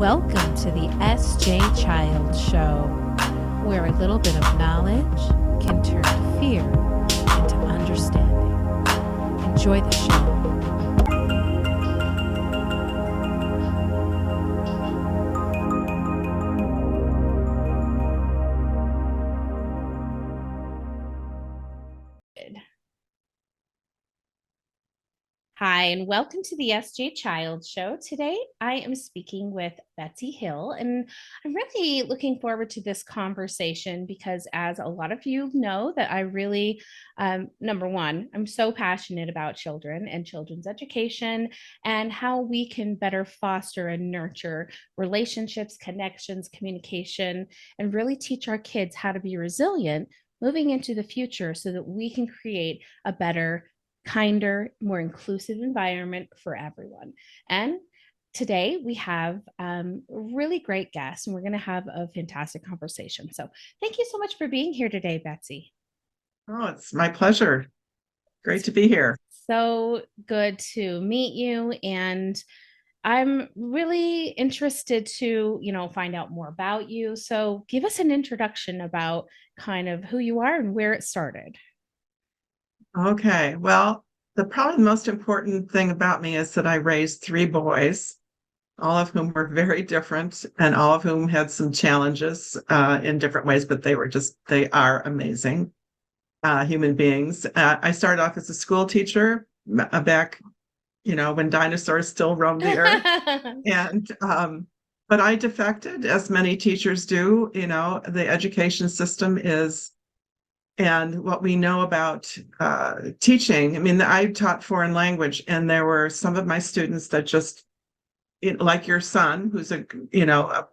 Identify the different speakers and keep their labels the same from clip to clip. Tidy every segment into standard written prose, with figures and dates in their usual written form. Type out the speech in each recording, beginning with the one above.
Speaker 1: Welcome to the SJ Child Show, where a little bit of knowledge can turn fear into understanding. Enjoy the show. Hi, and welcome to the SJ Child Show. Today, I am speaking with Betsy Hill, and I'm really looking forward to this conversation because, as a lot of you know, that I really, number one, I'm so passionate about children and children's education and how we can better foster and nurture relationships, connections, communication, and really teach our kids how to be resilient moving into the future so that we can create a better, kinder, more inclusive environment for everyone. And today we have a really great guest, and we're going to have a fantastic conversation. So thank you so much for being here today, Betsy.
Speaker 2: Oh, it's my pleasure. Great to be here.
Speaker 1: So good to meet you. And I'm really interested to, find out more about you. So give us an introduction about kind of who you are and where it started.
Speaker 2: Okay. Well, probably the most important thing about me is that I raised three boys, all of whom were very different and all of whom had some challenges in different ways, but they are amazing human beings. I started off as a school teacher back, when dinosaurs still roamed the earth. And, but I defected, as many teachers do. The education system is, and what we know about teaching. I mean, I taught foreign language, and there were some of my students that just, like your son, who's a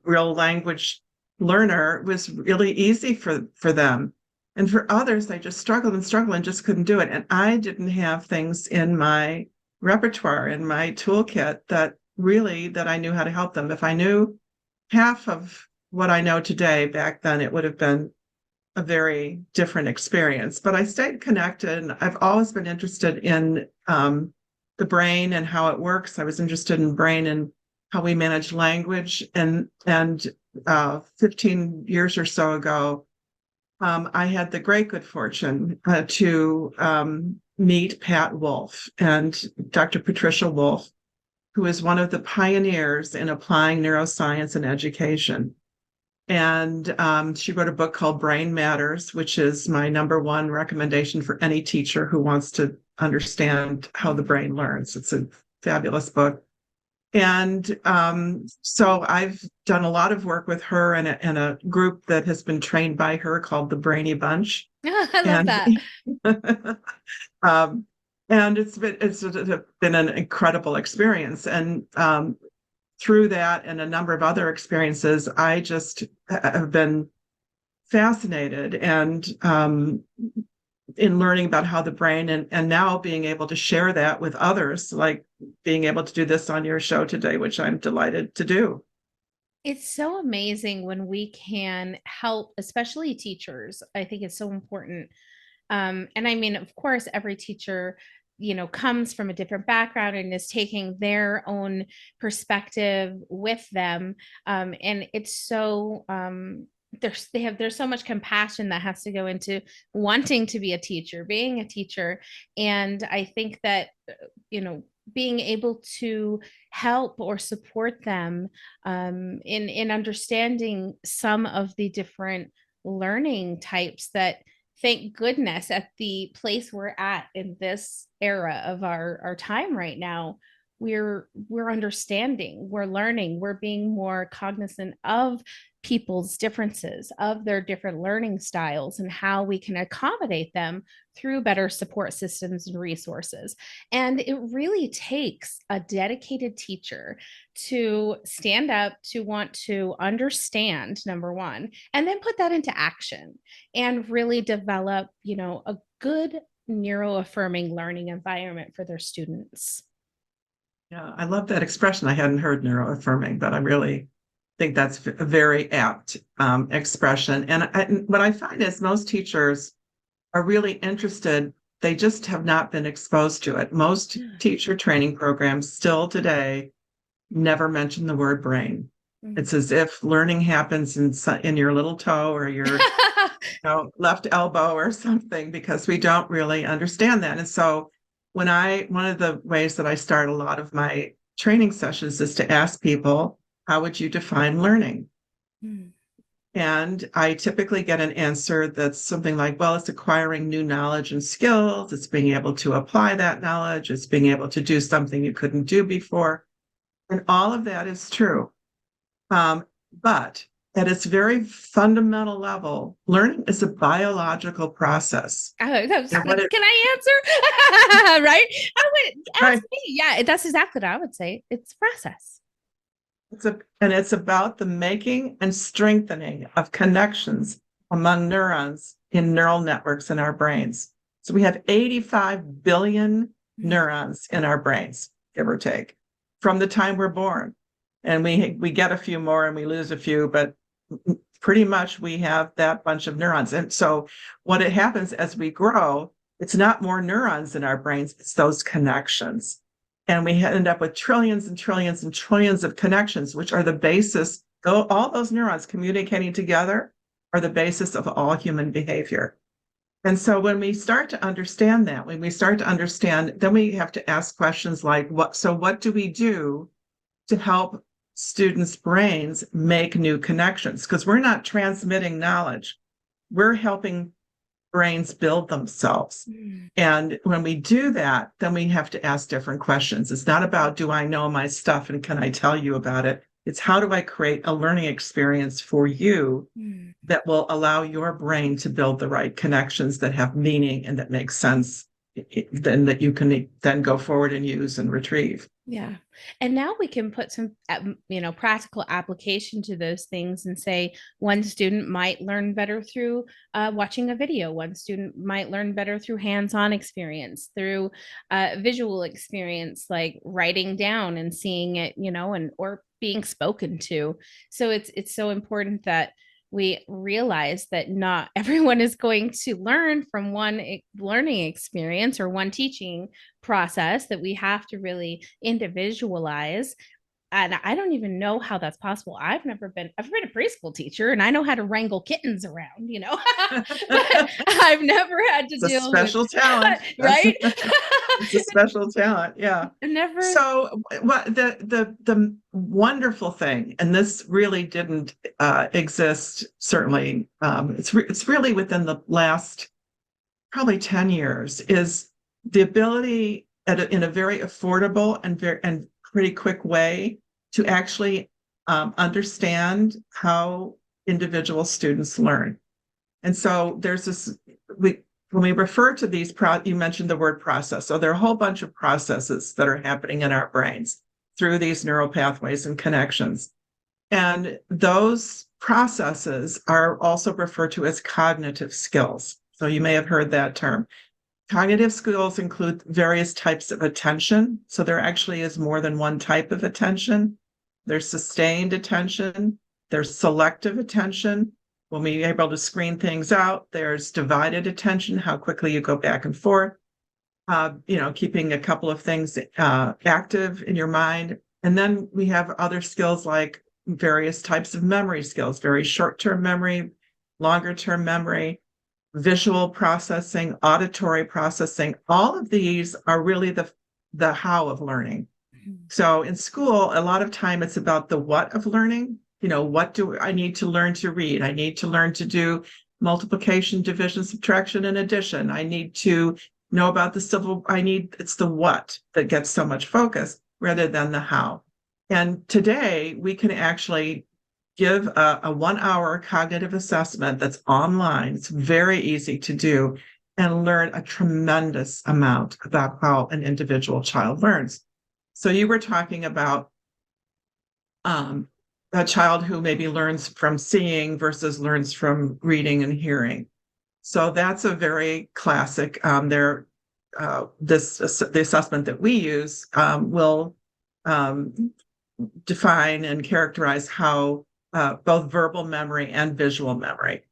Speaker 2: real language learner, was really easy for them. And for others, they just struggled and just couldn't do it. And I didn't have things in my repertoire, in my toolkit that I knew how to help them. If I knew half of what I know today, back then it would have been a very different experience. But I stayed connected, and I've always been interested in the brain and how it works. I was interested in brain and how we manage language. And 15 years or so ago, I had the great good fortune to meet Pat Wolff and Dr. Patricia Wolff, who is one of the pioneers in applying neuroscience in education. And she wrote a book called Brain Matters, which is my number one recommendation for any teacher who wants to understand how the brain learns. It's a fabulous book. And so I've done a lot of work with her and a group that has been trained by her called the Brainy Bunch.
Speaker 1: I love that.
Speaker 2: And it's been an incredible experience. And through that and a number of other experiences, I just have been fascinated and in learning about how the brain and now being able to share that with others, like being able to do this on your show today, which I'm delighted to do.
Speaker 1: It's so amazing when we can help, especially teachers. I think it's so important. And I mean, of course, every teacher, comes from a different background and is taking their own perspective with them. And it's so there's so much compassion that has to go into wanting to be a teacher, being a teacher. And I think that, being able to help or support them in understanding some of the different learning types that, thank goodness, at the place we're at in this era of our time right now, we're understanding, we're learning, we're being more cognizant of people's differences, of their different learning styles, and how we can accommodate them through better support systems and resources. And it really takes a dedicated teacher to stand up, to want to understand, number one, and then put that into action and really develop, a good neuroaffirming learning environment for their students.
Speaker 2: Yeah, I love that expression. I hadn't heard neuroaffirming, but I really think that's a very apt expression. And what I find is most teachers are really interested. They just have not been exposed to it. Most teacher training programs still today never mention the word brain.
Speaker 1: Mm.
Speaker 2: It's as if learning happens in your little toe or your left elbow or something, because we don't really understand that. And so one of the ways that I start a lot of my training sessions is to ask people, how would you define learning?
Speaker 1: Mm.
Speaker 2: And I typically get an answer that's something like, well, it's acquiring new knowledge and skills. It's being able to apply that knowledge. It's being able to do something you couldn't do before. And all of that is true. But at its very fundamental level, learning is a biological process.
Speaker 1: Oh, that was,
Speaker 2: And what it,
Speaker 1: can I answer? Right? I would ask
Speaker 2: right,
Speaker 1: me. Yeah, that's exactly what I would say. It's a process.
Speaker 2: it's about the making and strengthening of connections among neurons in neural networks in our brains. So we have 85 billion
Speaker 1: Mm.
Speaker 2: neurons in our brains, give or take, from the time we're born. And we get a few more and we lose a few, but pretty much we have that bunch of neurons. And so what it happens as we grow, it's not more neurons in our brains, it's those connections. And we end up with trillions and trillions and trillions of connections, which are the basis. All those neurons communicating together are the basis of all human behavior. And so when we start to understand that, then we have to ask questions like, what do we do to help students' brains make new connections? Because we're not transmitting knowledge, we're helping brains build themselves.
Speaker 1: Mm.
Speaker 2: And when we do that, then we have to ask different questions. It's not about, do I know my stuff and can I tell you about it? It's how do I create a learning experience for you
Speaker 1: Mm.
Speaker 2: that will allow your brain to build the right connections that have meaning and that make sense, then that you can then go forward and use and retrieve.
Speaker 1: Yeah. And now we can put some, practical application to those things and say one student might learn better through watching a video. One student might learn better through hands-on experience, through visual experience, like writing down and seeing it, and or being spoken to. So it's so important that we realize that not everyone is going to learn from one learning experience or one teaching process, that we have to really individualize. And I don't even know how that's possible. I've been a preschool teacher and I know how to wrangle kittens around, but I've never had to
Speaker 2: It's a
Speaker 1: deal with,
Speaker 2: special talent.
Speaker 1: right?
Speaker 2: It's a special talent. Yeah.
Speaker 1: Never.
Speaker 2: So what the wonderful thing, and this really didn't exist, certainly, it's really within the last probably 10 years, is the ability in a very affordable and pretty quick way to actually understand how individual students learn. And so there's when we refer to these, you mentioned the word process. So there are a whole bunch of processes that are happening in our brains through these neural pathways and connections. And those processes are also referred to as cognitive skills. So you may have heard that term. Cognitive skills include various types of attention. So there actually is more than one type of attention. There's sustained attention, there's selective attention. When we're able to screen things out, there's divided attention, how quickly you go back and forth, keeping a couple of things active in your mind. And then we have other skills like various types of memory skills, very short-term memory, longer-term memory, visual processing, auditory processing. All of these are really the how of learning. So in school, a lot of time it's about the what of learning. What do I need to learn to read? I need to learn to do multiplication, division, subtraction, and addition. I need to know about it's the what that gets so much focus rather than the how. And today we can actually give a 1 hour cognitive assessment that's online. It's very easy to do and learn a tremendous amount about how an individual child learns. So you were talking about a child who maybe learns from seeing versus learns from reading and hearing. So that's a very classic. The assessment that we use will define and characterize how both verbal memory and visual memory.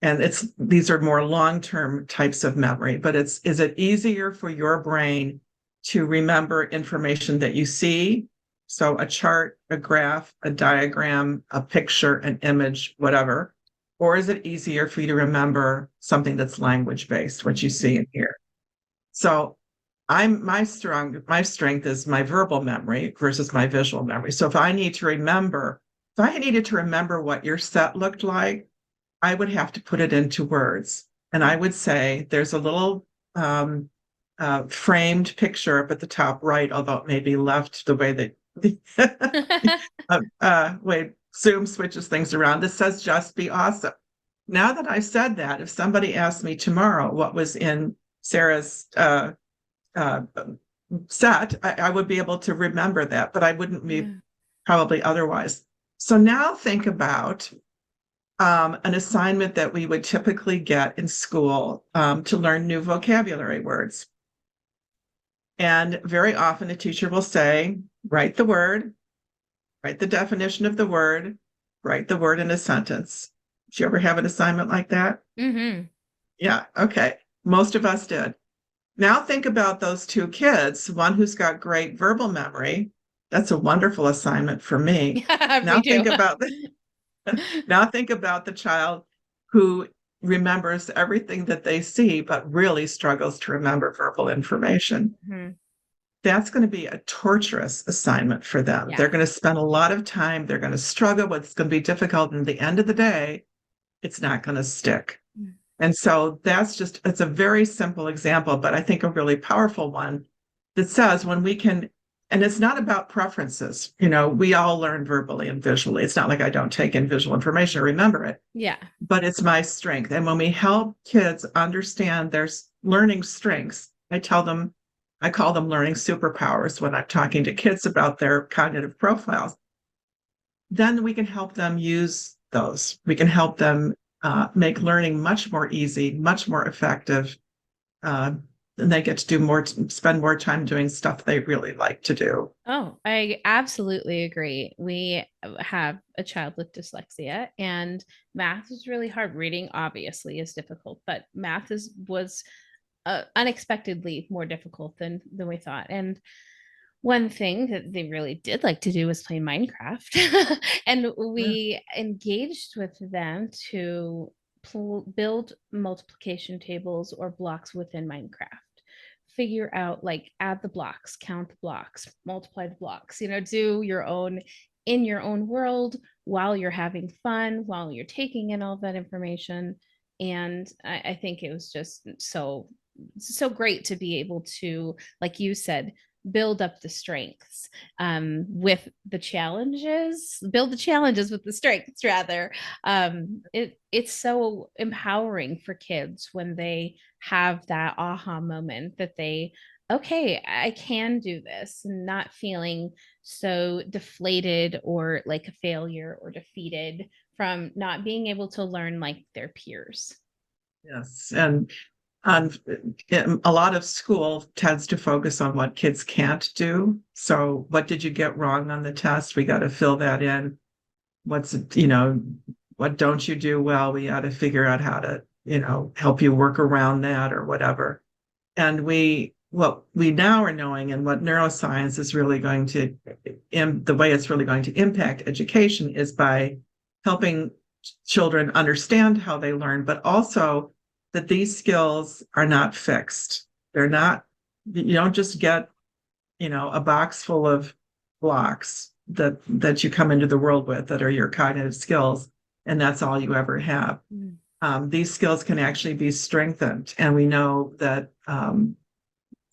Speaker 2: And these are more long-term types of memory, but is it easier for your brain to remember information that you see So a chart, a graph, a diagram, a picture, an image, whatever. Or is it easier for you to remember something that's language based, what you see and hear? So my strength is my verbal memory versus my visual memory. So if I needed to remember what your set looked like, I would have to put it into words. And I would say there's a little framed picture up at the top right, although it may be left the way that wait, Zoom switches things around. This says just be awesome. Now that I said that, if somebody asked me tomorrow what was in Sarah's uh, set, I would be able to remember that, but I wouldn't be probably otherwise. So now think about an assignment that we would typically get in school to learn new vocabulary words. And very often a teacher will say, write the word, write the definition of the word, write the word in a sentence. Did you ever have an assignment like that?
Speaker 1: Mm-hmm.
Speaker 2: Yeah, okay. Most of us did. Now think about those two kids, one who's got great verbal memory. That's a wonderful assignment for me.
Speaker 1: Me
Speaker 2: Now
Speaker 1: too.
Speaker 2: think about now think about the child who remembers everything that they see, but really struggles to remember verbal information.
Speaker 1: Mm-hmm.
Speaker 2: That's going to be a torturous assignment for them.
Speaker 1: Yeah.
Speaker 2: They're going to spend a lot of time. They're going to struggle. It's going to be difficult. And at the end of the day, it's not going to stick.
Speaker 1: Mm.
Speaker 2: And so it's a very simple example, but I think a really powerful one that says when we can, and it's not about preferences. We all learn verbally and visually. It's not like I don't take in visual information or remember it.
Speaker 1: Yeah.
Speaker 2: But it's my strength. And when we help kids understand their learning strengths, I call them learning superpowers when I'm talking to kids about their cognitive profiles. Then we can help them use those. We can help them make learning much more easy, much more effective. And they get to spend more time doing stuff they really like to do.
Speaker 1: Oh, I absolutely agree. We have a child with dyslexia, and math is really hard. Reading obviously is difficult, but math was unexpectedly more difficult than we thought. And one thing that they really did like to do was play Minecraft. And
Speaker 2: Yeah.
Speaker 1: we engaged with them to build multiplication tables or blocks within Minecraft. Figure out, like, add the blocks, count the blocks, multiply the blocks, do your own in your own world while you're having fun, while you're taking in all that information. And I think it was just so great to be able to, like you said, build up the strengths with the challenges, build the challenges with the strengths rather. It's so empowering for kids when they have that aha moment that okay, I can do this, and not feeling so deflated or like a failure or defeated from not being able to learn like their peers.
Speaker 2: Yes. And on a lot of school tends to focus on what kids can't do. So what did you get wrong on the test? We got to fill that in. What don't you do well? We got to figure out how to, help you work around that or whatever. And what we now are knowing, and what neuroscience is really going to, the way it's really going to impact education is by helping children understand how they learn, but also that these skills are not fixed. They're not, you don't just get, a box full of blocks that you come into the world with that are your cognitive skills, and that's all you ever have. These skills can actually be strengthened, and we know that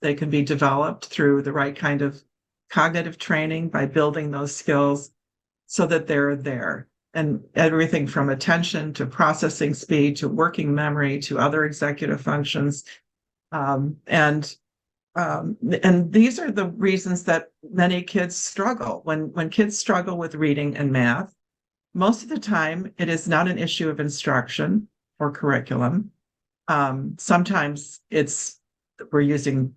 Speaker 2: they can be developed through the right kind of cognitive training by building those skills so that they're there. And everything from attention to processing speed to working memory to other executive functions. And these are the reasons that many kids struggle. When kids struggle with reading and math, most of the time it is not an issue of instruction or curriculum. Sometimes we're using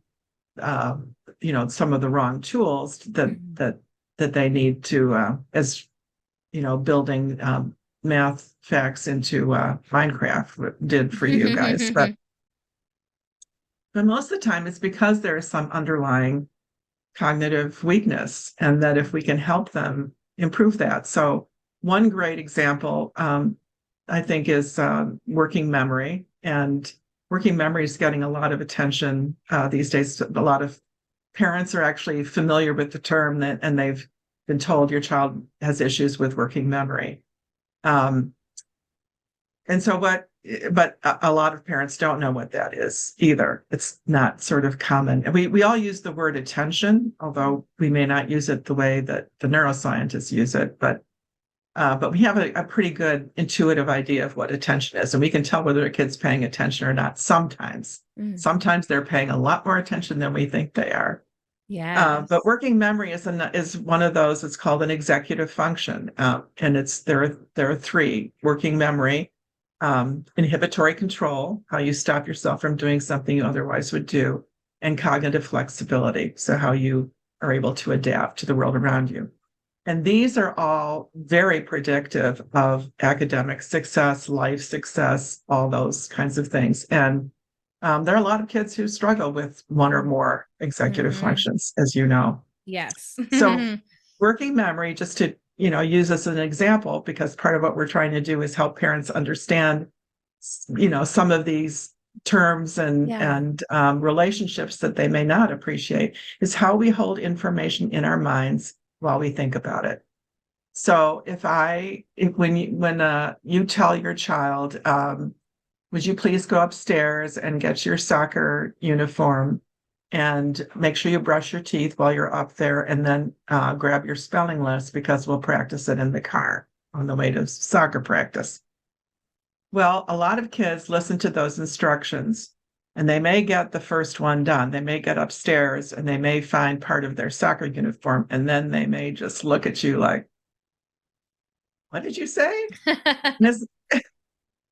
Speaker 2: some of the wrong tools that they need to as building math facts into Minecraft did for you guys. But most of the time it's because there is some underlying cognitive weakness, and that if we can help them improve that. So one great example, I think, is working memory. And working memory is getting a lot of attention these days. A lot of parents are actually familiar with the term, and they've been told your child has issues with working memory. Um, and so but a lot of parents don't know what that is either. It's not sort of common. And we all use the word attention, although we may not use it the way that the neuroscientists use it, but we have a pretty good intuitive idea of what attention is, and we can tell whether a kid's paying attention or not sometimes.
Speaker 1: Mm.
Speaker 2: Sometimes they're paying a lot more attention than we think they are. But
Speaker 1: Yes.
Speaker 2: working memory is one of those. It's called an executive function, and there are three: working memory, inhibitory control, how you stop yourself from doing something you otherwise would do, and cognitive flexibility, so how you are able to adapt to the world around you. And these are all very predictive of academic success, life success, all those kinds of things. And there are a lot of kids who struggle with one or more executive
Speaker 1: Mm-hmm.
Speaker 2: functions, as you know.
Speaker 1: Yes.
Speaker 2: So working memory, just to use as an example, because part of what we're trying to do is help parents understand, some of these terms
Speaker 1: Yeah.
Speaker 2: and relationships that they may not appreciate, is how we hold information in our minds while we think about it. So when you tell your child, would you please go upstairs and get your soccer uniform and make sure you brush your teeth while you're up there, and then grab your spelling list because we'll practice it in the car on the way to soccer practice. Well, a lot of kids listen to those instructions and they may get the first one done. They may get upstairs and they may find part of their soccer uniform, and then they may just look at you like, what did you say?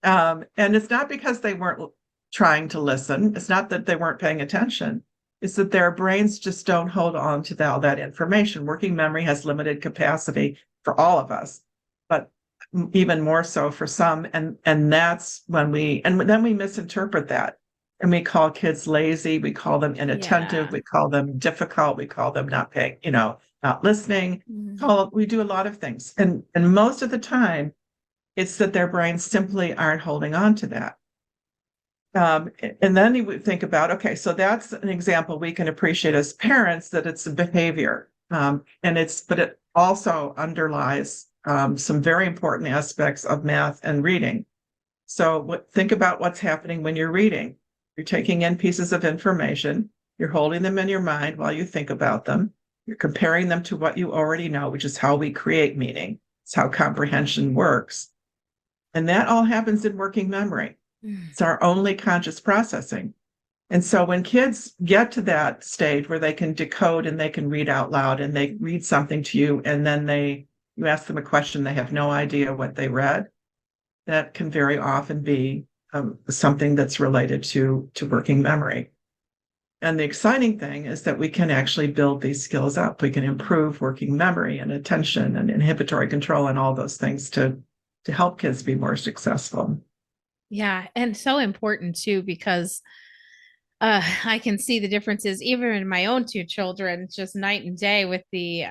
Speaker 2: And it's not because they weren't trying to listen. It's not that they weren't paying attention. It's that their brains just don't hold on to all that information. Working memory has limited capacity for all of us, but even more so for some. And that's when then we misinterpret that. And we call kids lazy. We call them inattentive.
Speaker 1: Yeah.
Speaker 2: We call them difficult. We call them not paying, not listening.
Speaker 1: Mm.
Speaker 2: We do a lot of things. And most of the time, it's that their brains simply aren't holding on to that. And then you would think about, okay, so that's an example we can appreciate as parents, that it's a behavior. But it also underlies some very important aspects of math and reading. So think about what's happening when you're reading. You're taking in pieces of information, you're holding them in your mind while you think about them, you're comparing them to what you already know, which is how we create meaning. It's how comprehension works. And that all happens in working memory.
Speaker 1: Mm.
Speaker 2: It's our only conscious processing. And so when kids get to that stage where they can decode and they can read out loud, and they read something to you, and then you ask them a question, they have no idea what they read, that can very often be something that's related to working memory. And the exciting thing is that we can actually build these skills up. We can improve working memory and attention and inhibitory control and all those things to help kids be more successful.
Speaker 1: Yeah. And so important too, because I can see the differences even in my own two children, just night and day with the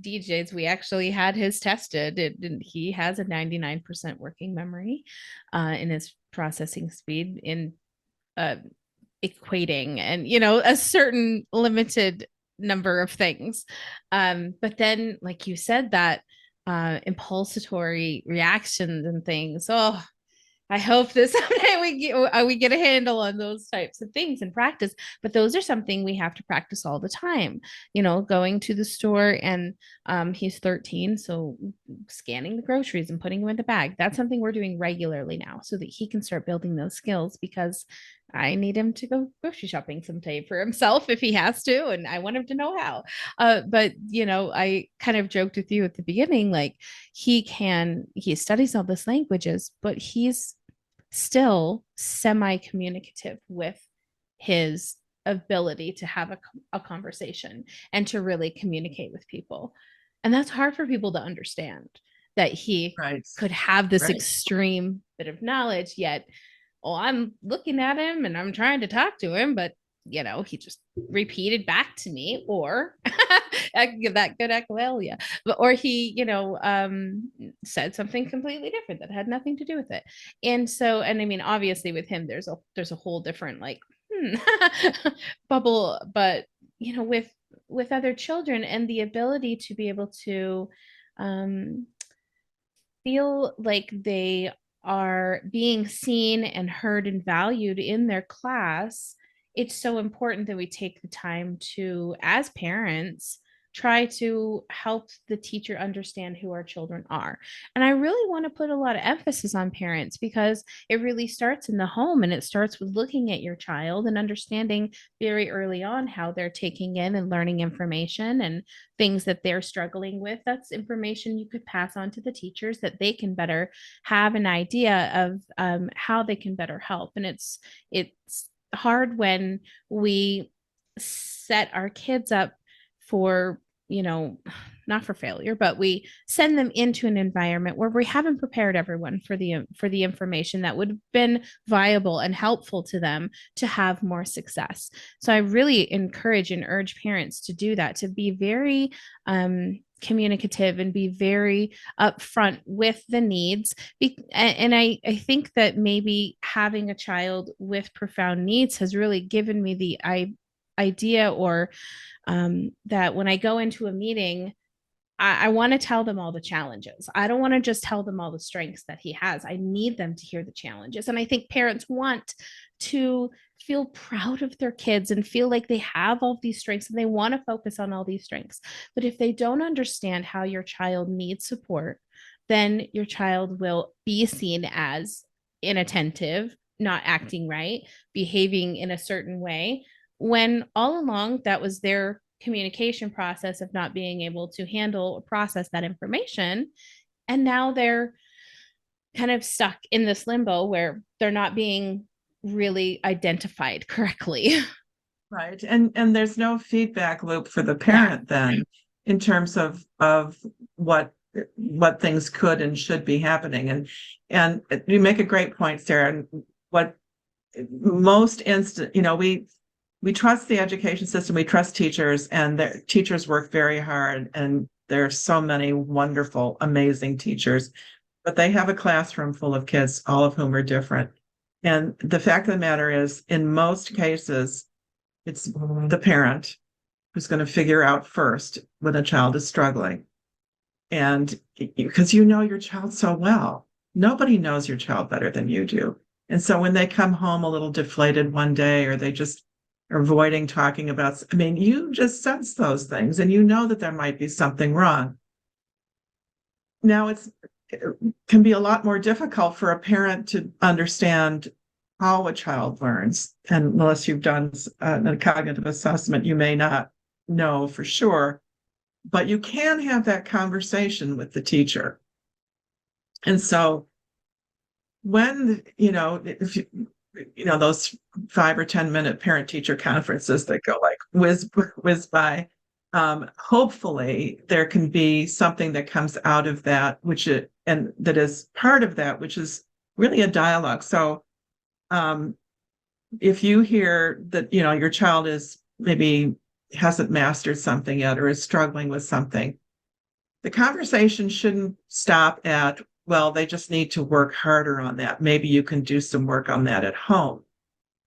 Speaker 1: DJs. We actually had his tested. He has a 99% working memory in his processing speed in uh, equating and, a certain limited number of things. But then, like you said, that impulsatory reactions and things. Oh, I hope that someday we get a handle on those types of things in practice. But those are something we have to practice all the time. Going to the store, and he's 13, so scanning the groceries and putting them in the bag. That's something we're doing regularly now, so that he can start building those skills, because I need him to go grocery shopping someday for himself if he has to, and I want him to know how. But I kind of joked with you at the beginning, like he studies all these languages, but he's still semi-communicative with his ability to have a conversation and to really communicate with people. And that's hard for people to understand, that he
Speaker 2: Right.
Speaker 1: could have this
Speaker 2: Right.
Speaker 1: extreme bit of knowledge, yet, I'm looking at him and I'm trying to talk to him, but he just repeated back to me, or I can give that good echolalia, or he, said something completely different that had nothing to do with it. And so, and I mean, obviously with him, there's a whole different like bubble, but with other children and the ability to be able to um, feel like they are being seen and heard and valued in their class, it's so important that we take the time to, as parents, try to help the teacher understand who our children are. And I really want to put a lot of emphasis on parents, because it really starts in the home, and it starts with looking at your child and understanding very early on how they're taking in and learning information, and things that they're struggling with. That's information you could pass on to the teachers, that they can better have an idea of how they can better help. And it's hard when we set our kids up for, not for failure, but we send them into an environment where we haven't prepared everyone for the information that would have been viable and helpful to them to have more success. So I really encourage and urge parents to do that, to be very communicative and be very upfront with the needs. And I think that maybe having a child with profound needs has really given me the idea, or that when I go into a meeting, I want to tell them all the challenges. I don't want to just tell them all the strengths that he has. I need them to hear the challenges. And I think parents want to feel proud of their kids and feel like they have all these strengths, and they want to focus on all these strengths. But if they don't understand how your child needs support, then your child will be seen as inattentive, not acting right, behaving in a certain way, when all along that was their communication process of not being able to handle or process that information. And now they're kind of stuck in this limbo where they're not being really identified correctly.
Speaker 2: Right. And there's no feedback loop for the
Speaker 1: Yeah.
Speaker 2: parent then, in terms of what things could and should be happening. And you make a great point, Sarah. And what most instant, we trust the education system, we trust teachers, and their teachers work very hard, and there are so many wonderful, amazing teachers, but they have a classroom full of kids, all of whom are different. And the fact of the matter is, in most cases, it's the parent who's going to figure out first when a child is struggling. And because you know your child so well, nobody knows your child better than you do. And so when they come home a little deflated one day, or they just are avoiding talking about, I mean, you just sense those things, and you know that there might be something wrong. Now it can be a lot more difficult for a parent to understand how a child learns. And unless you've done a cognitive assessment, you may not know for sure, but you can have that conversation with the teacher. And so when, if those 5 or 10 minute parent teacher conferences that go like whiz by, hopefully there can be something that comes out of that, and that is part of that, which is really a dialogue. So if you hear that, your child is maybe hasn't mastered something yet, or is struggling with something, the conversation shouldn't stop at, well, they just need to work harder on that. Maybe you can do some work on that at home.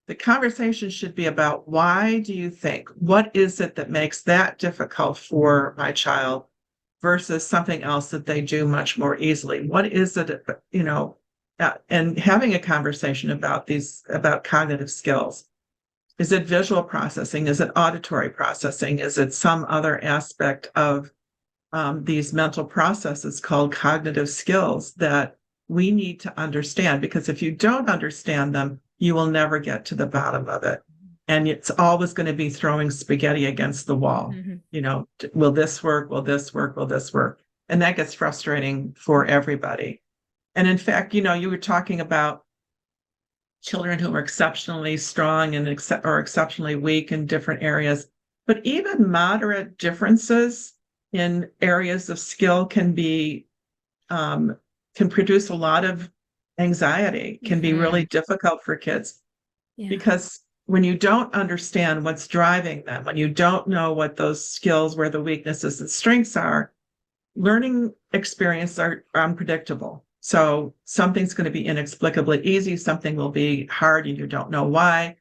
Speaker 2: The conversation should be about, why do you think, what is it that makes that difficult for my child versus something else that they do much more easily? What is it, and having a conversation about cognitive skills. Is it visual processing? Is it auditory processing? Is it some other aspect of these mental processes called cognitive skills that we need to understand? Because if you don't understand them, you will never get to the bottom of it. And it's always going to be throwing spaghetti against the wall. Mm-hmm. Will this work? Will this work? Will this work? And that gets frustrating for everybody. And in fact, you were talking about children who are exceptionally strong and or exceptionally weak in different areas. But even moderate differences in areas of skill can produce a lot of anxiety, can be really difficult for kids. Yeah. Because when you don't understand what's driving them, when you don't know what those skills, where the weaknesses and strengths are, learning experiences are unpredictable. So something's going to be inexplicably easy, something will be hard and you don't know why.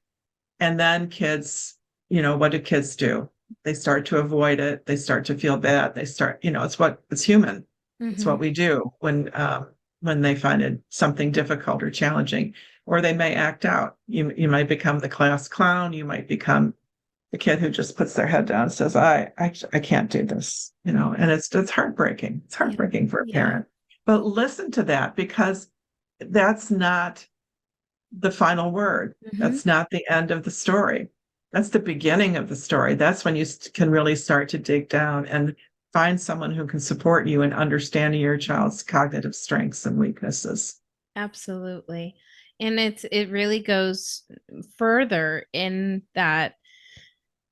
Speaker 2: And then kids, what do kids do? They start to avoid it. They start to feel bad. They start, it's human. It's
Speaker 1: Hmm.
Speaker 2: what we do when they find it something difficult or challenging, or they may act out. You might become the class clown. You might become the kid who just puts their head down and says, I can't do this, and it's heartbreaking. It's
Speaker 1: Yeah.
Speaker 2: heartbreaking for a
Speaker 1: Yeah.
Speaker 2: parent. But listen to that, because that's not the final word.
Speaker 1: Hmm.
Speaker 2: That's not the end of the story. That's the beginning of the story. That's when you can really start to dig down and find someone who can support you in understanding your child's cognitive strengths and weaknesses.
Speaker 1: Absolutely. And it really goes further in that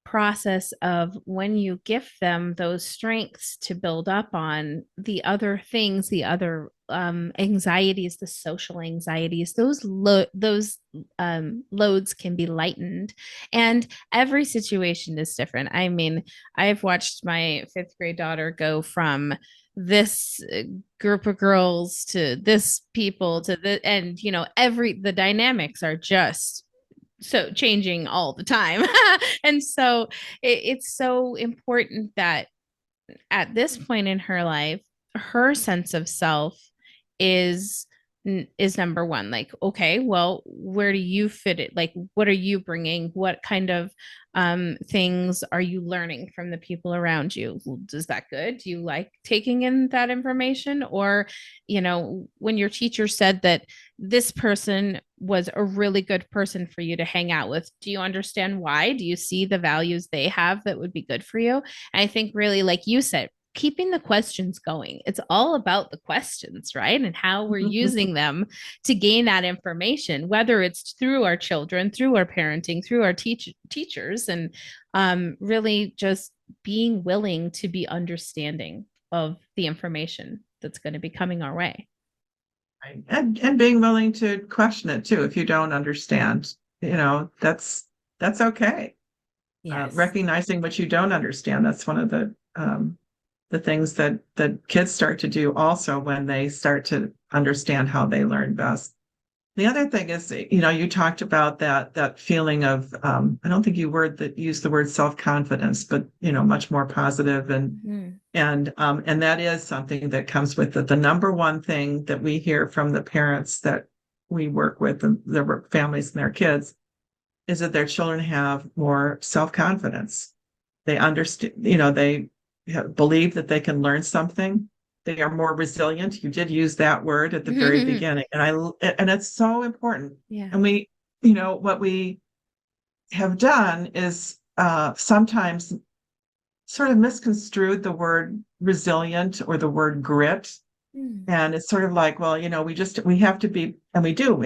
Speaker 1: process of when you give them those strengths to build up on the other things, the other anxieties, the social anxieties, those loads can be lightened. And every situation is different. I mean, I've watched my fifth grade daughter go from this group of girls to this people to the, and the dynamics are just so changing all the time. And so it's so important that at this point in her life, her sense of self is is number one. Like, okay, well, where do you fit it? Like, what are you bringing? What kind of things are you learning from the people around you? Is that good? Do you like taking in that information? Or, when your teacher said that this person was a really good person for you to hang out with, do you understand why? Do you see the values they have that would be good for you? And I think really, like you said, keeping the questions going. It's all about the questions, right? And how we're using them to gain that information, whether it's through our children, through our parenting, through our teachers, and really just being willing to be understanding of the information that's going to be coming our way.
Speaker 2: Right. And being willing to question it too. If you don't understand, that's okay.
Speaker 1: Yes.
Speaker 2: Recognizing what you don't understand. That's one of the things that kids start to do also when they start to understand how they learn best. The other thing is, you talked about that feeling of, I don't think used the word self-confidence, but much more positive,
Speaker 1: Mhm.
Speaker 2: and that is something that comes with it. The number one thing that we hear from the parents that we work with, and their families and their kids, is that their children have more self-confidence. They understand, they believe that they can learn something. They are more resilient. You did use that word at the very beginning, and it's so important.
Speaker 1: Yeah.
Speaker 2: And what we have done is sometimes sort of misconstrued the word resilient or the word grit.
Speaker 1: Mm.
Speaker 2: And it's sort of like, well, we have to be, and we do,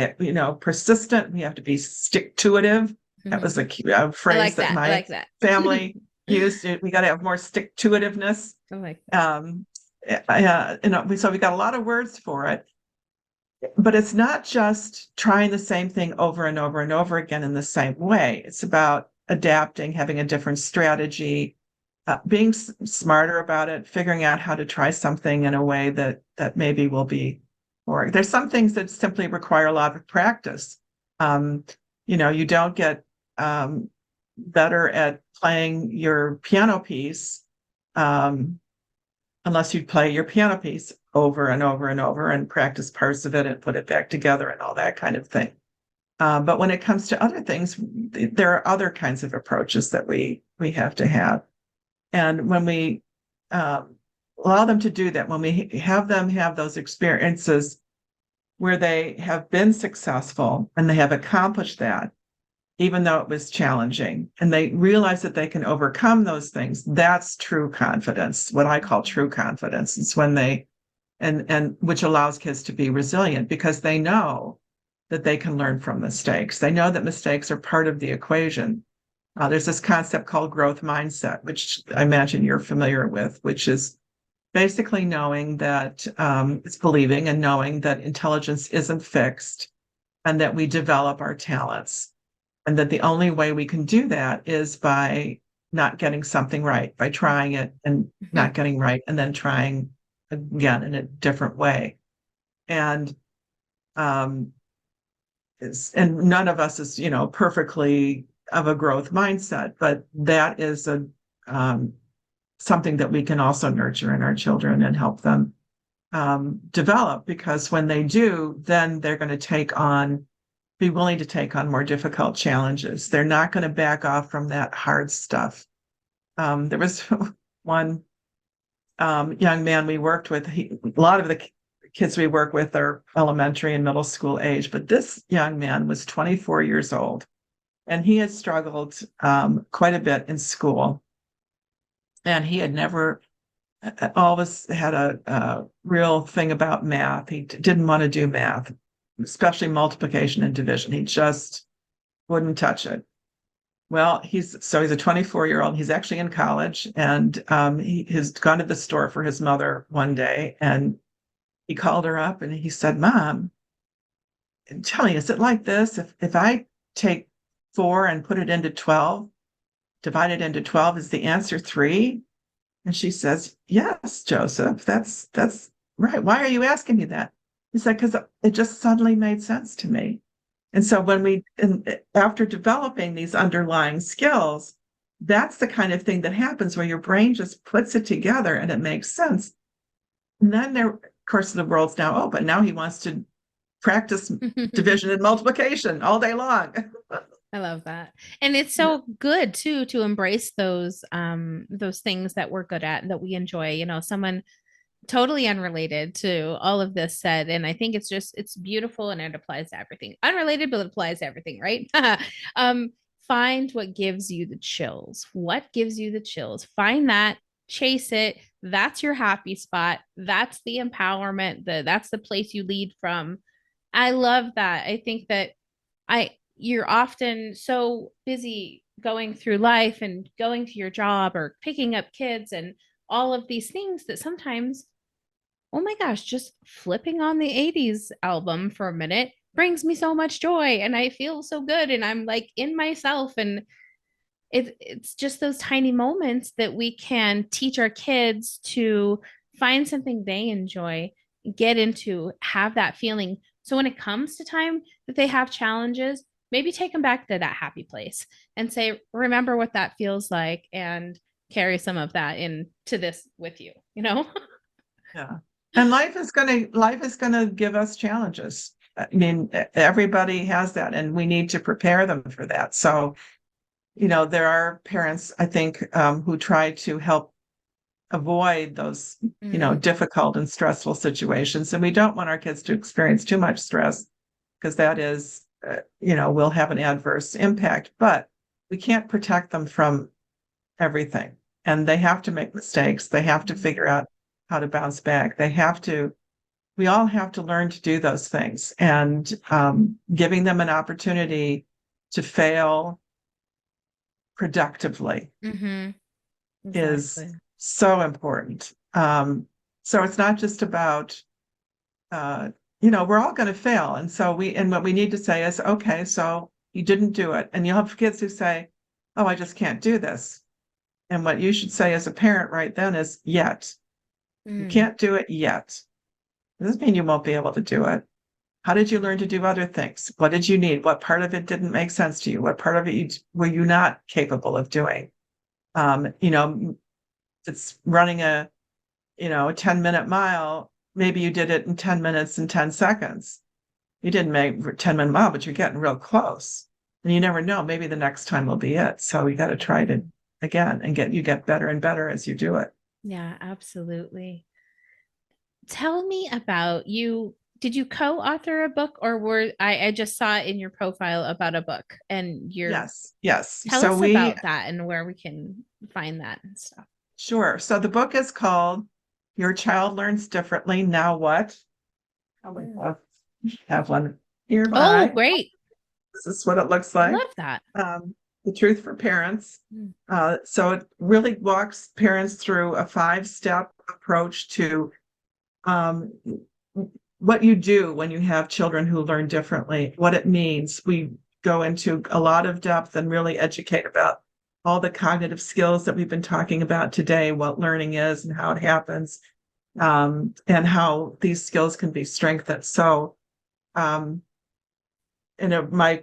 Speaker 2: persistent. We have to be stick-to-itive. That was a
Speaker 1: I
Speaker 2: phrase
Speaker 1: like
Speaker 2: that
Speaker 1: that. I
Speaker 2: my
Speaker 1: like that.
Speaker 2: family used. We got to have more stick-to-itiveness.
Speaker 1: I like that.
Speaker 2: Um, so we got a lot of words for it, but it's not just trying the same thing over and over and over again in the same way. It's about adapting, having a different strategy, being smarter about it, figuring out how to try something in a way that maybe will be more. There's some things that simply require a lot of practice. Um, you don't get better at playing your piano piece um, unless you play your piano piece over and over and over and practice parts of it and put it back together and all that kind of thing. But when it comes to other things, there are other kinds of approaches that we have to have. And when we allow them to do that, when we have them have those experiences where they have been successful and they have accomplished that, even though it was challenging, and they realize that they can overcome those things, that's true confidence. What I call true confidence. It's when they, and which allows kids to be resilient because they know that they can learn from mistakes. They know that mistakes are part of the equation. There's this concept called growth mindset, which I imagine you're familiar with, which is basically knowing that it's believing and knowing that intelligence isn't fixed and that we develop our talents. And that the only way we can do that is by not getting something right, by trying it and
Speaker 1: Mhm.
Speaker 2: not getting right, and then trying again in a different way. And um, and none of us is, perfectly of a growth mindset, but that is a um, something that we can also nurture in our children and help them develop, because when they do, then they're going to be willing to take on more difficult challenges. They're not going to back off from that hard stuff. There was one young man we worked with. A lot of the kids we work with are elementary and middle school age, but this young man was 24 years old, and he had struggled quite a bit in school, and he had never always had a real thing about math. He didn't want to do math, especially multiplication and division. He just wouldn't touch it. Well, he's a 24-year-old. He's actually in college, and he has gone to the store for his mother one day, and he called her up and he said, "Mom, tell me, is it like this? If I take 4 and put it into 12, divide it into 12, is the answer 3?" And she says, "Yes, Joseph, that's right. Why are you asking me that?" He said, "Because it just suddenly made sense to me." And so after developing these underlying skills, that's the kind of thing that happens where your brain just puts it together and it makes sense. And then of course, the world's now open. Now he wants to practice division and multiplication all day long.
Speaker 1: I love that. And it's so good too to embrace those things that we're good at and that we enjoy. Someone totally unrelated to all of this said, and I think it's beautiful and it applies to everything. Unrelated, but it applies to everything, right? um, find what gives you the chills. What gives you the chills? Find that, chase it. That's your happy spot. That's the empowerment. That's the place you lead from. I love that. I think that I you're often so busy going through life and going to your job or picking up kids and all of these things that sometimes, oh my gosh, just flipping on the 80s album for a minute brings me so much joy and I feel so good and I'm like in myself. And it's just those tiny moments that we can teach our kids to find something they enjoy, get into, have that feeling. So when it comes to time that they have challenges, maybe take them back to that happy place and say, remember what that feels like and carry some of that into this with you.
Speaker 2: Yeah. And life is gonna give us challenges. I mean, everybody has that, and we need to prepare them for that. So, there are parents, I think, who try to help avoid those,
Speaker 1: Mm,
Speaker 2: difficult and stressful situations. And we don't want our kids to experience too much stress, because that is, will have an adverse impact. But we can't protect them from everything. And they have to make mistakes. They have to figure out how to bounce back. We all have to learn to do those things. And giving them an opportunity to fail productively
Speaker 1: mm-hmm.
Speaker 2: is
Speaker 1: Exactly.
Speaker 2: so important. So it's not just about, we're all going to fail. And what we need to say is, okay, so you didn't do it. And you'll have kids who say, "Oh, I just can't do this." And what you should say as a parent right then is, "Yet. You
Speaker 1: Mm,
Speaker 2: can't do it yet. It doesn't mean you won't be able to do it. How did you learn to do other things? What did you need? What part of it didn't make sense to you? What part of it were you not capable of doing?" It's running a 10-minute mile. Maybe you did it in 10 minutes and 10 seconds. You didn't make a 10-minute mile, but you're getting real close. And you never know, maybe the next time will be it. So you got to try it again and get better and better as you do it.
Speaker 1: yeah, absolutely. Tell me about you. Did you co-author a book or I just saw in your profile about a book and
Speaker 2: Yes, yes.
Speaker 1: tell
Speaker 2: So
Speaker 1: us
Speaker 2: we
Speaker 1: about that and where we can find that and stuff.
Speaker 2: Sure. So the book is called Your Child Learns Differently. Now what? Oh, we have one
Speaker 1: Oh,
Speaker 2: nearby.
Speaker 1: great.
Speaker 2: This is what it looks like.
Speaker 1: Love that.
Speaker 2: The Truth for Parents.
Speaker 1: Mm.
Speaker 2: So it really walks parents through a 5-step approach to um, what you do when you have children who learn differently, what it means. We go into a lot of depth and really educate about all the cognitive skills that we've been talking about today, what learning is and how it happens, and how these skills can be strengthened. So, my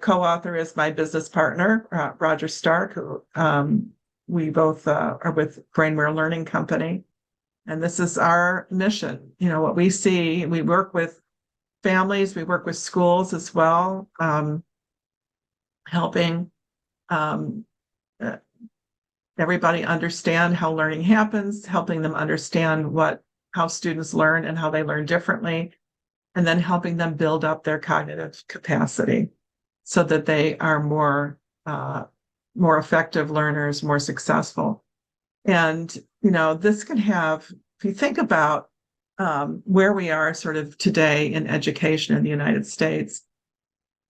Speaker 2: co-author is my business partner, Roger Stark, who we both are with Brainware Learning Company. And this is our mission. What we see, we work with families, we work with schools as well, helping everybody understand how learning happens, helping them understand how students learn and how they learn differently, and then helping them build up their cognitive capacity so that they are more effective learners, more successful. And, this can have, if you think about where we are sort of today in education in the United States,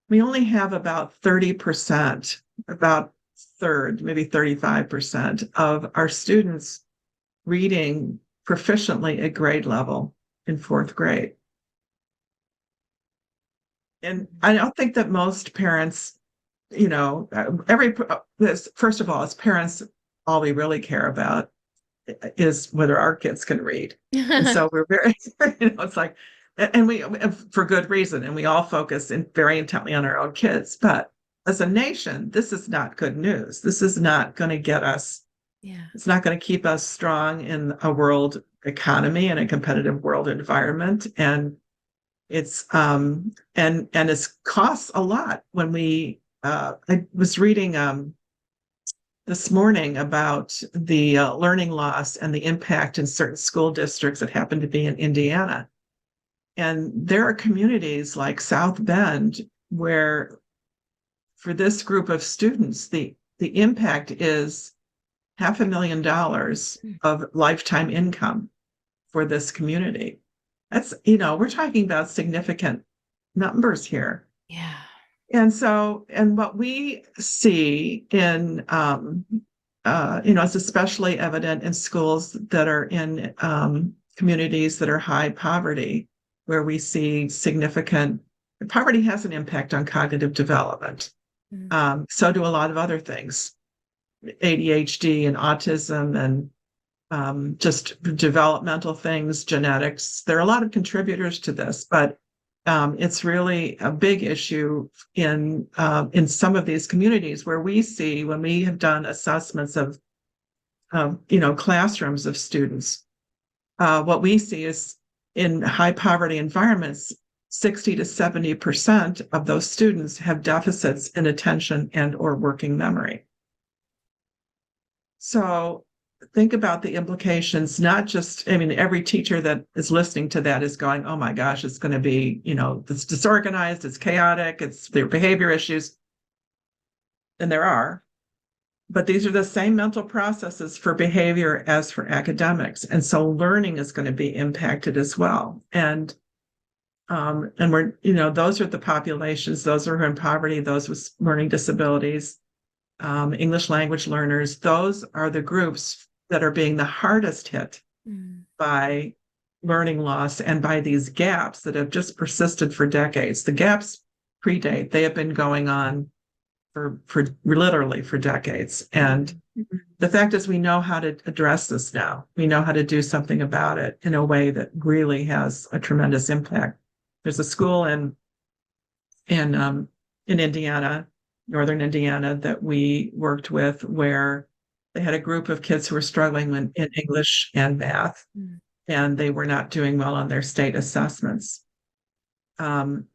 Speaker 2: we only have about 30%, about third, maybe 35% of our students reading proficiently at grade level in fourth grade. And I don't think that most parents, first of all, as parents, all we really care about is whether our kids can read. And so we're very, it's like, and we, for good reason, and we all focus very intently on our own kids. But as a nation, this is not good news. This is not going to get us, it's not going to keep us strong in a world economy and a competitive world environment. And it's and it costs a lot. When I was reading this morning about the learning loss and the impact in certain school districts that happen to be in Indiana. And there are communities like South Bend where for this group of students, the impact is $500,000 of lifetime income for this community. That's, we're talking about significant numbers here.
Speaker 1: Yeah.
Speaker 2: And so, and what we see in, it's especially evident in schools that are in communities that are high poverty, where we see significant poverty has an impact on cognitive development. So do a lot of other things, ADHD and autism and just developmental things, genetics. There are a lot of contributors to this, but it's really a big issue in some of these communities where we see, when we have done assessments of classrooms of students, what we see is in high poverty environments, 60 to 70% of those students have deficits in attention and or working memory. So think about the implications, not just, every teacher that is listening to that is going, oh my gosh, it's going to be, it's disorganized, it's chaotic, it's their behavior issues. And there are, but these are the same mental processes for behavior as for academics. And so learning is going to be impacted as well. And we're, those are the populations, those are in poverty, those with learning disabilities, English language learners, those are the groups that are being the hardest hit by learning loss and by these gaps that have just persisted for decades. The gaps predate, they have been going on for literally for decades. And the fact is, we know how to address this now. We know how to do something about it in a way that really has a tremendous impact. There's a school in Indiana, northern Indiana, that we worked with where they had a group of kids who were struggling in English and math, and they were not doing well on their state assessments.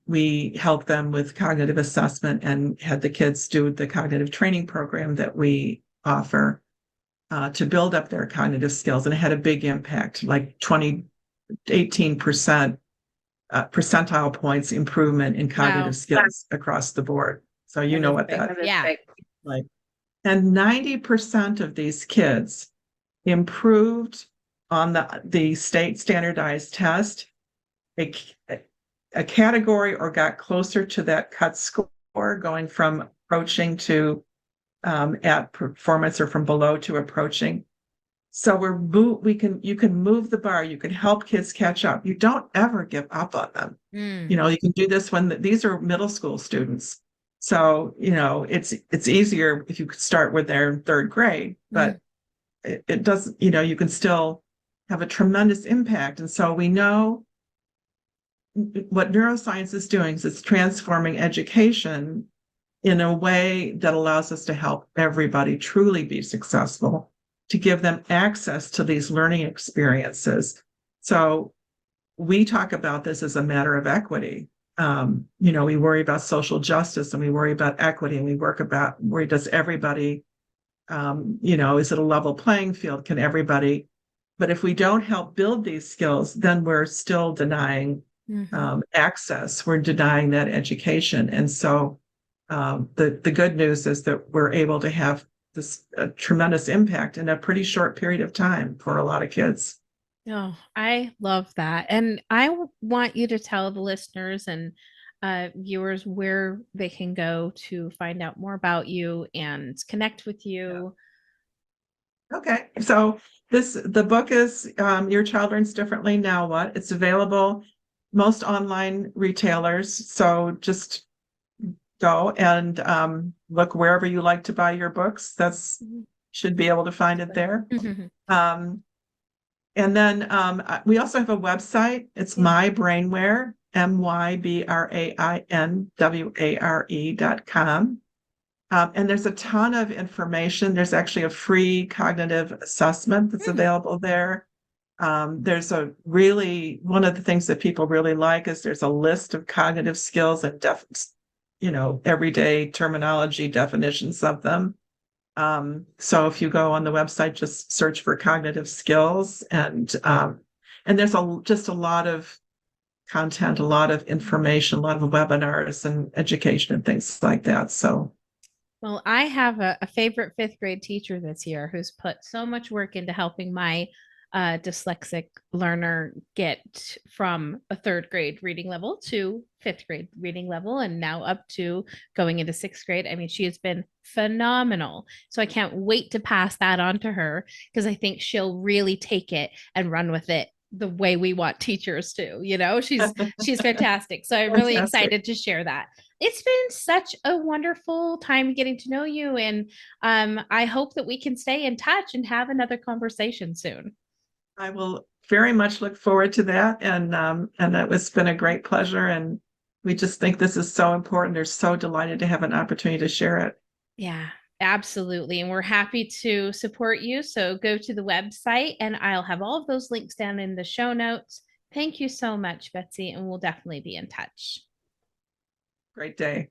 Speaker 2: We helped them with cognitive assessment and had the kids do the cognitive training program that we offer to build up their cognitive skills. And it had a big impact, like 18% percentile points improvement in cognitive skills across the board. So you know what that is.
Speaker 1: Yeah.
Speaker 2: Like, and 90% of these kids improved on the state standardized test, a category, or got closer to that cut score, going from approaching to at performance, or from below to approaching. So you can move the bar, you can help kids catch up. You don't ever give up on them. You can do this when these are middle school students. So, it's easier if you could start with their third grade,
Speaker 1: Mm.
Speaker 2: but it doesn't, you can still have a tremendous impact. And so we know what neuroscience is doing is it's transforming education in a way that allows us to help everybody truly be successful, to give them access to these learning experiences. So we talk about this as a matter of equity. We worry about social justice and we worry about equity and we worry, does everybody, is it a level playing field? Can everybody? But if we don't help build these skills, then we're still denying
Speaker 1: Mhm.
Speaker 2: access. We're denying that education. And so the good news is that we're able to have this tremendous impact in a pretty short period of time for a lot of kids.
Speaker 1: Oh, I love that. And want you to tell the listeners and viewers where they can go to find out more about you and connect with
Speaker 2: Yeah.
Speaker 1: you.
Speaker 2: Okay. So the book is Your Child Learns Differently, Now What? It's available most online retailers. So just go and look wherever you like to buy your books. That's
Speaker 1: Mhm.
Speaker 2: should be able to find it there.
Speaker 1: Mhm.
Speaker 2: Um, And then we also have a website. It's
Speaker 1: Yeah.
Speaker 2: mybrainware, mybrainware.com. And there's a ton of information. There's actually a free cognitive assessment that's
Speaker 1: Mhm.
Speaker 2: available there. There's one of the things that people really like is there's a list of cognitive skills and everyday terminology definitions of them. So if you go on the website, just search for cognitive skills and there's just a lot of content, a lot of information, a lot of webinars and education and things like that. So
Speaker 1: Well, I have a favorite fifth grade teacher this year who's put so much work into helping my dyslexic learner get from a third grade reading level to fifth grade reading level and now up to going into sixth grade. I mean, she has been phenomenal. So I can't wait to pass that on to her because I think she'll really take it and run with it the way we want teachers to. She's fantastic. So I'm really
Speaker 2: fantastic.
Speaker 1: excited to share that. It's been such a wonderful time getting to know you. And I hope that we can stay in touch and have another conversation soon.
Speaker 2: I will very much look forward to that. And it's been a great pleasure. And we just think this is so important. They're so delighted to have an opportunity to share it.
Speaker 1: Yeah, absolutely. And we're happy to support you. So go to the website and I'll have all of those links down in the show notes. Thank you so much, Betsy, and we'll definitely be in touch.
Speaker 2: Great day.